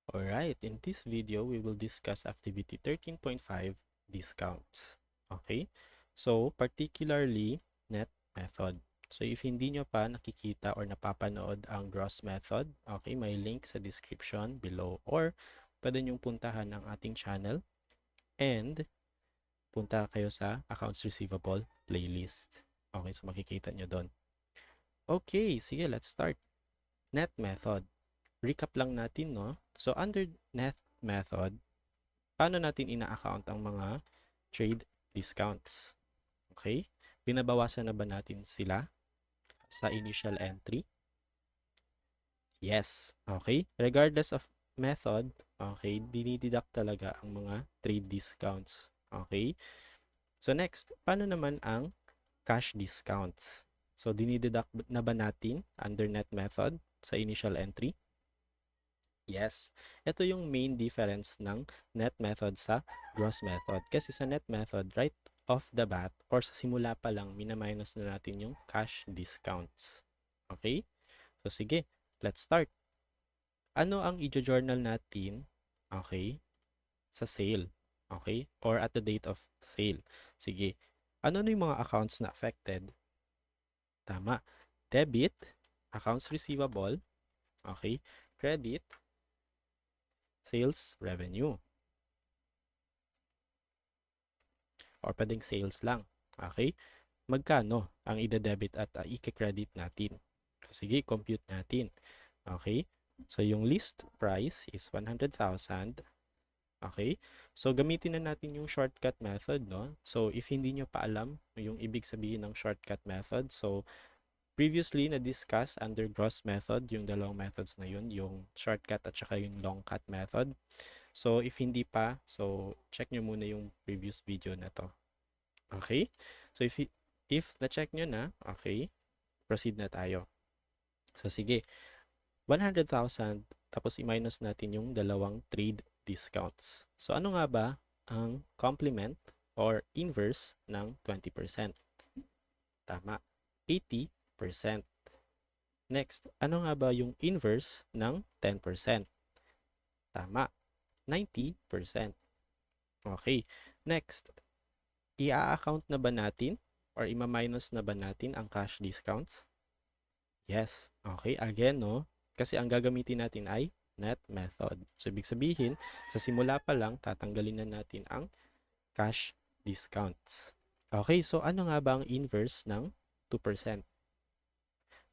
Alright, in this video, we will discuss activity 13.5, discounts. Okay? So, particularly, net method. So, if hindi nyo pa nakikita or napapanood ang gross method, okay, may link sa description below or pwede nyong puntahan ang ating channel and punta kayo sa accounts receivable playlist. Okay, so makikita nyo doon. Okay, sige, let's start. Net method. Recap lang natin, no? So, under net method, paano natin ina-account ang mga trade discounts? Okay? Binabawasan na ba natin sila sa initial entry? Yes. Okay? Regardless of method, okay, dinideduct talaga ang mga trade discounts. Okay? So, next, paano naman ang cash discounts? So, dinideduct na ba natin under net method sa initial entry? Yes. Ito yung main difference ng net method sa gross method. Kasi sa net method, right off the bat, or sa simula pa lang, minaminus na natin yung cash discounts. Okay? So, sige. Let's start. Ano ang i-journal natin, okay, sa sale? Okay? Or at the date of sale. Sige. Ano na yung mga accounts na affected? Tama. Debit, accounts receivable, okay, credit, sales revenue. Or pwedeng sales lang. Okay? Magkano ang ide-debit at i-credit natin? Sige, compute natin. Okay? So, yung list price is 100,000. Okay? So, gamitin na natin yung shortcut method, no? So, if hindi nyo pa alam yung ibig sabihin ng shortcut method, so, previously na-discuss under gross method, yung dalawang methods na yun, yung shortcut at saka yung long cut method. So, if hindi pa, so, check nyo muna yung previous video na to. Okay? So, if na-check nyo na, okay, proceed na tayo. So, sige. 100,000, tapos i-minus natin yung dalawang trade discounts. So, ano nga ba ang complement or inverse ng 20%? Tama. 80%. Next, ano nga ba yung inverse ng 10%? Tama. 90%. Okay. Next, i-account na ba natin or ima-minus na ba natin ang cash discounts? Yes. Okay. Again, no? Kasi ang gagamitin natin ay net method. So, ibig sabihin, sa simula pa lang, tatanggalin na natin ang cash discounts. Okay. So, ano nga ba ang inverse ng 2%?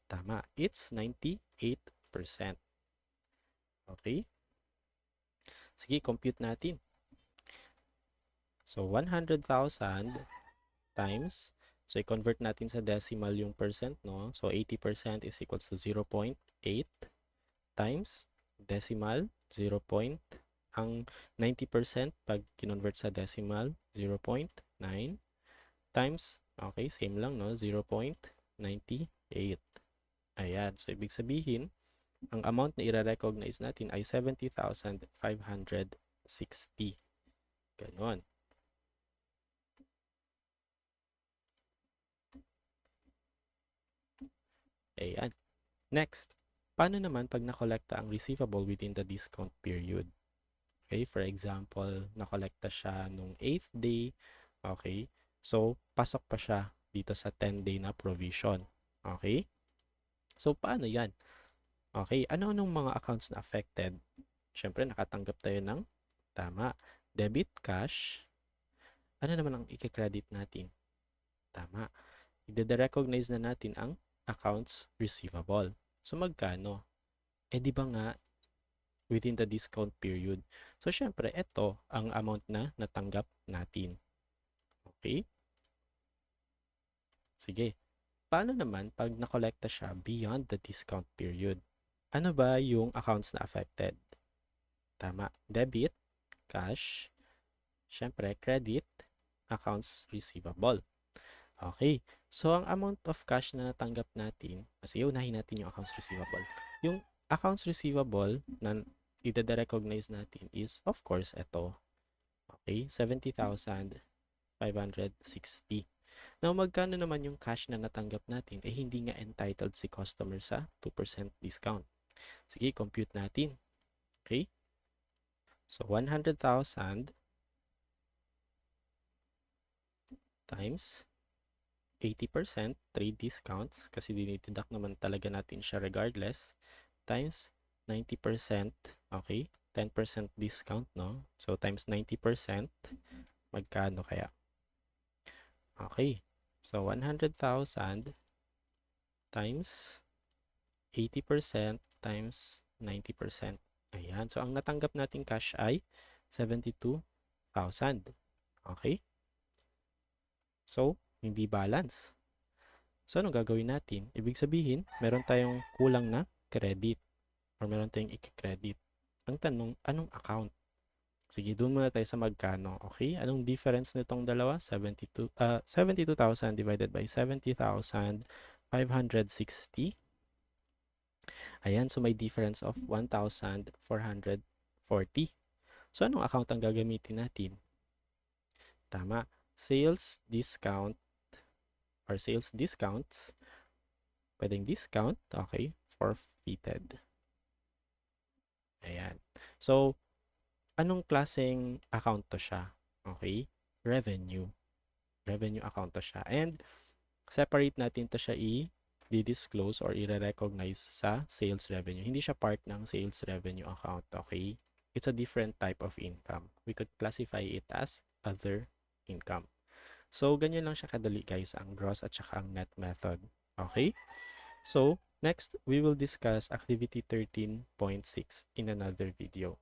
Tama. It's 98%. Okay. Sige, compute natin. So, 100,000 times, so i-convert natin sa decimal yung percent, no? So, 80% is equals to 0.8 times decimal, 0. Ang 90% pag kinonvert sa decimal, 0.9 times, okay, same lang, no? 0.98. Ayan. So, ibig sabihin, ang amount na i-recognize natin ay 70,560. Ganon. Ayan. Next, paano naman pag nakolekta ang receivable within the discount period? Okay, for example, nakolekta siya nung 8th day. Okay, so pasok pa siya dito sa 10-day na provision. Okay, so paano yan? Okay, ano-anong mga accounts na affected? Siyempre, nakatanggap tayo ng tama. Debit, cash. Ano naman ang i-credit natin? Tama. I-recognize na natin ang accounts receivable. So, magkano? Eh, di ba nga, within the discount period. So, syempre, ito ang amount na natanggap natin. Okay? Sige. Paano naman pag nakolekta siya beyond the discount period? Ano ba yung accounts na affected? Tama. Debit, cash, syempre, credit, accounts receivable. Okay. So, ang amount of cash na natanggap natin, kasi unahin natin yung accounts receivable. Yung accounts receivable na i-recognize natin is, of course, ito. Okay, 70,560. Now, magkano naman yung cash na natanggap natin? Eh, hindi nga entitled si customer sa 2% discount. Sige, compute natin. Okay? So 100,000 times 80%, trade discounts, kasi dinideduct naman talaga natin siya regardless, times 90%, okay? 10% discount, no? So, times 90%, magkano kaya? Okay. So, 100,000 times 80% times 90%. Ayan. So, ang natanggap nating cash ay 72,000. Okay? So, hindi balance. So, anong gagawin natin? Ibig sabihin, meron tayong kulang na credit or meron tayong i-credit. Ang tanong, anong account? Sige, doon muna tayo sa magkano. Okay? Anong difference nitong dalawa? 72,000 divided by 70,560. Ayan, so may difference of 1,440. So, anong account ang gagamitin natin? Tama. Sales discount or sales discounts. Pwedeng discount. Okay. Forfeited. Ayan. So, anong klaseng account to siya? Okay? Revenue. Revenue account to siya. And, separate natin to siya i-disclose or i-recognize sa sales revenue. Hindi siya part ng sales revenue account. Okay? It's a different type of income. We could classify it as other income. So, ganyan lang siya kadali guys, ang gross at saka ang net method. Okay? So, next, we will discuss activity 13.6 in another video.